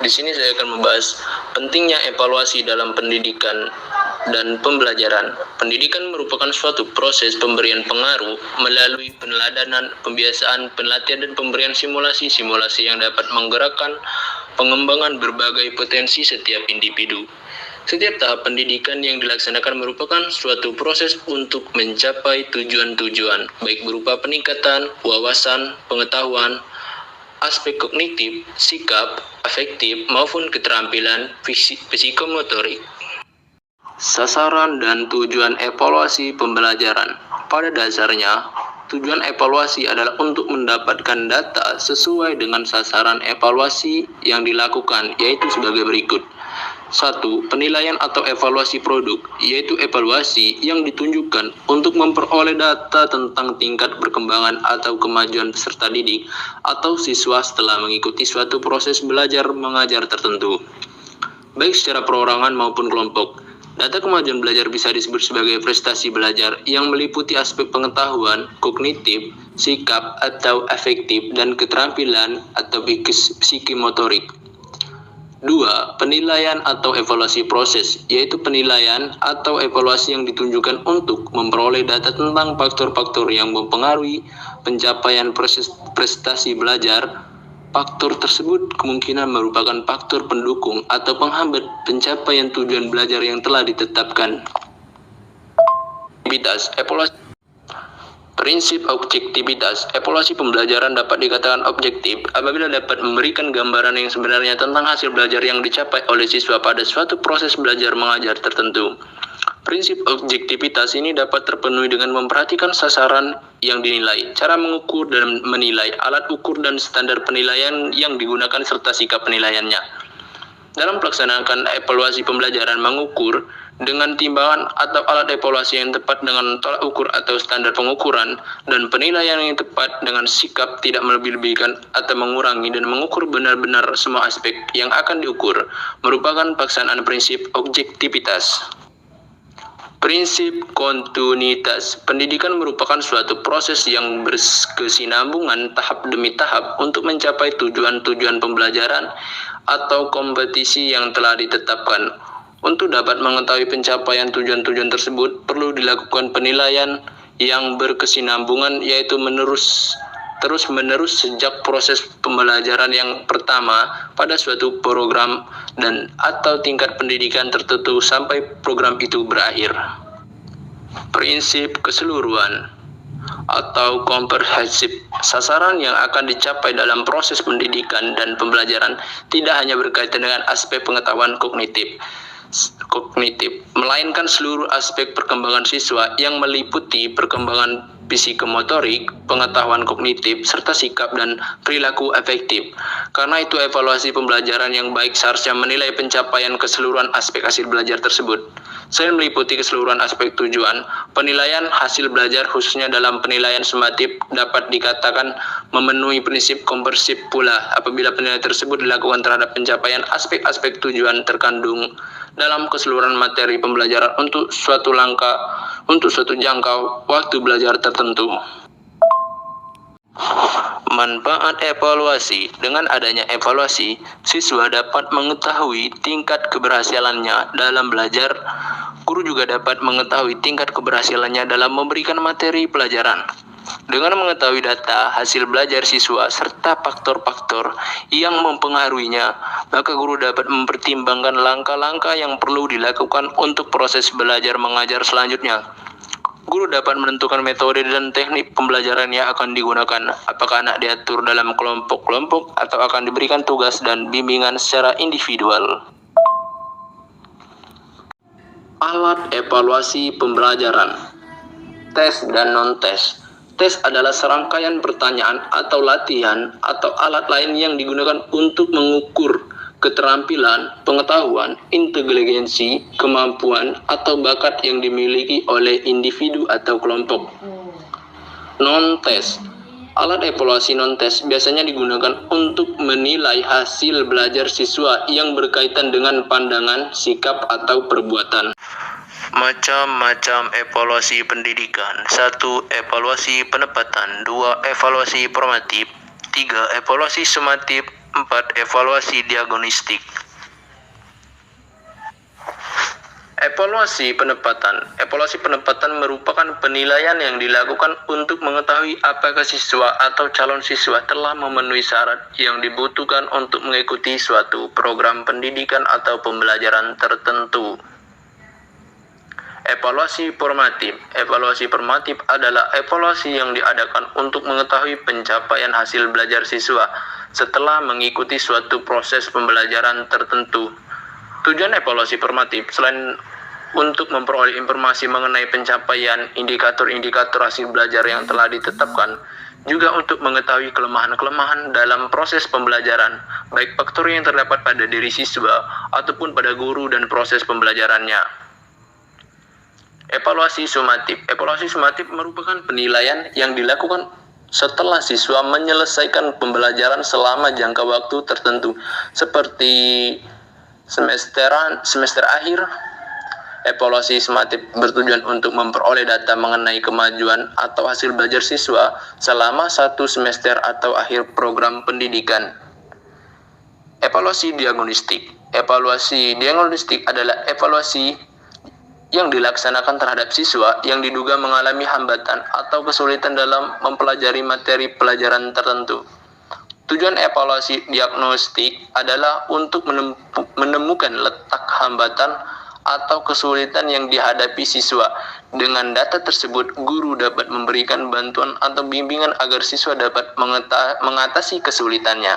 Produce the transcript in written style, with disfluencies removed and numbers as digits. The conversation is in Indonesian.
Di sini saya akan membahas pentingnya evaluasi dalam pendidikan dan pembelajaran. Pendidikan merupakan suatu proses pemberian pengaruh melalui peneladanan, pembiasaan, pelatihan, dan pemberian simulasi-simulasi yang dapat menggerakkan pengembangan berbagai potensi setiap individu. Setiap tahap pendidikan yang dilaksanakan merupakan suatu proses untuk mencapai tujuan-tujuan, baik berupa peningkatan wawasan, pengetahuan, aspek kognitif, sikap, afektif, maupun keterampilan psikomotorik. Sasaran dan tujuan evaluasi pembelajaran. Pada dasarnya, tujuan evaluasi adalah untuk mendapatkan data sesuai dengan sasaran evaluasi yang dilakukan, yaitu sebagai berikut. 1. Penilaian atau evaluasi produk, yaitu evaluasi yang ditunjukkan untuk memperoleh data tentang tingkat perkembangan atau kemajuan peserta didik atau siswa setelah mengikuti suatu proses belajar mengajar tertentu, baik secara perorangan maupun kelompok. Data kemajuan belajar bisa disebut sebagai prestasi belajar yang meliputi aspek pengetahuan, kognitif, sikap atau afektif, dan keterampilan atau psikomotorik. 2. Penilaian atau evaluasi proses, yaitu penilaian atau evaluasi yang ditunjukkan untuk memperoleh data tentang faktor-faktor yang mempengaruhi pencapaian prestasi belajar. Faktor tersebut kemungkinan merupakan faktor pendukung atau penghambat pencapaian tujuan belajar yang telah ditetapkan. Evaluasi. Prinsip objektivitas. Evaluasi pembelajaran dapat dikatakan objektif apabila dapat memberikan gambaran yang sebenarnya tentang hasil belajar yang dicapai oleh siswa pada suatu proses belajar mengajar tertentu. Prinsip objektivitas ini dapat terpenuhi dengan memperhatikan sasaran yang dinilai, cara mengukur dan menilai, alat ukur dan standar penilaian yang digunakan serta sikap penilaiannya. Dalam pelaksanaan evaluasi pembelajaran, mengukur dengan timbangan atau alat evaluasi yang tepat dengan tolak ukur atau standar pengukuran, dan penilaian yang tepat dengan sikap tidak melebih-lebihkan atau mengurangi dan mengukur benar-benar semua aspek yang akan diukur, merupakan pelaksanaan prinsip objektivitas. Prinsip kontinuitas. Pendidikan merupakan suatu proses yang berkesinambungan tahap demi tahap untuk mencapai tujuan-tujuan pembelajaran atau kompetisi yang telah ditetapkan. Untuk dapat mengetahui pencapaian tujuan-tujuan tersebut, perlu dilakukan penilaian yang berkesinambungan, yaitu terus-menerus sejak proses pembelajaran yang pertama pada suatu program dan atau tingkat pendidikan tertentu sampai program itu berakhir. Prinsip keseluruhan atau komprehensif. Sasaran yang akan dicapai dalam proses pendidikan dan pembelajaran tidak hanya berkaitan dengan aspek pengetahuan kognitif, melainkan seluruh aspek perkembangan siswa yang meliputi perkembangan psikomotorik, pengetahuan kognitif, serta sikap dan perilaku afektif. Karena itu, evaluasi pembelajaran yang baik seharusnya menilai pencapaian keseluruhan aspek hasil belajar tersebut. Selain meliputi keseluruhan aspek tujuan, penilaian hasil belajar khususnya dalam penilaian sumatif dapat dikatakan memenuhi prinsip komprehensif pula apabila penilaian tersebut dilakukan terhadap pencapaian aspek-aspek tujuan terkandung dalam keseluruhan materi pembelajaran untuk suatu jangka waktu belajar tertentu. Manfaat evaluasi. Dengan adanya evaluasi, siswa dapat mengetahui tingkat keberhasilannya dalam belajar. Guru juga dapat mengetahui tingkat keberhasilannya dalam memberikan materi pelajaran. Dengan mengetahui data hasil belajar siswa serta faktor-faktor yang mempengaruhinya, maka guru dapat mempertimbangkan langkah-langkah yang perlu dilakukan untuk proses belajar mengajar selanjutnya. Guru dapat menentukan metode dan teknik pembelajaran yang akan digunakan, apakah anak diatur dalam kelompok-kelompok atau akan diberikan tugas dan bimbingan secara individual. Alat evaluasi pembelajaran. Tes dan non-tes. Tes adalah serangkaian pertanyaan atau latihan atau alat lain yang digunakan untuk mengukur keterampilan, pengetahuan, inteligensi, kemampuan, atau bakat yang dimiliki oleh individu atau kelompok. Non-tes. Alat evaluasi non-tes biasanya digunakan untuk menilai hasil belajar siswa yang berkaitan dengan pandangan, sikap, atau perbuatan. Macam-macam evaluasi pendidikan. 1. Evaluasi penempatan. 2. Evaluasi formatif. 3. Evaluasi sumatif. 4. Evaluasi diagnostik. Evaluasi penempatan. Evaluasi penempatan merupakan penilaian yang dilakukan untuk mengetahui apakah siswa atau calon siswa telah memenuhi syarat yang dibutuhkan untuk mengikuti suatu program pendidikan atau pembelajaran tertentu. Evaluasi formatif. Evaluasi formatif adalah evaluasi yang diadakan untuk mengetahui pencapaian hasil belajar siswa setelah mengikuti suatu proses pembelajaran tertentu. Tujuan evaluasi formatif selain untuk memperoleh informasi mengenai pencapaian indikator-indikator hasil belajar yang telah ditetapkan, juga untuk mengetahui kelemahan-kelemahan dalam proses pembelajaran, baik faktor yang terdapat pada diri siswa ataupun pada guru dan proses pembelajarannya. Evaluasi sumatif. Evaluasi sumatif merupakan penilaian yang dilakukan setelah siswa menyelesaikan pembelajaran selama jangka waktu tertentu, seperti semester akhir. Evaluasi sumatif bertujuan untuk memperoleh data mengenai kemajuan atau hasil belajar siswa selama satu semester atau akhir program pendidikan. Evaluasi diagnostik. Evaluasi diagnostik adalah evaluasi yang dilaksanakan terhadap siswa yang diduga mengalami hambatan atau kesulitan dalam mempelajari materi pelajaran tertentu. Tujuan evaluasi diagnostik adalah untuk menemukan letak hambatan atau kesulitan yang dihadapi siswa. Dengan data tersebut, guru dapat memberikan bantuan atau bimbingan agar siswa dapat mengatasi kesulitannya.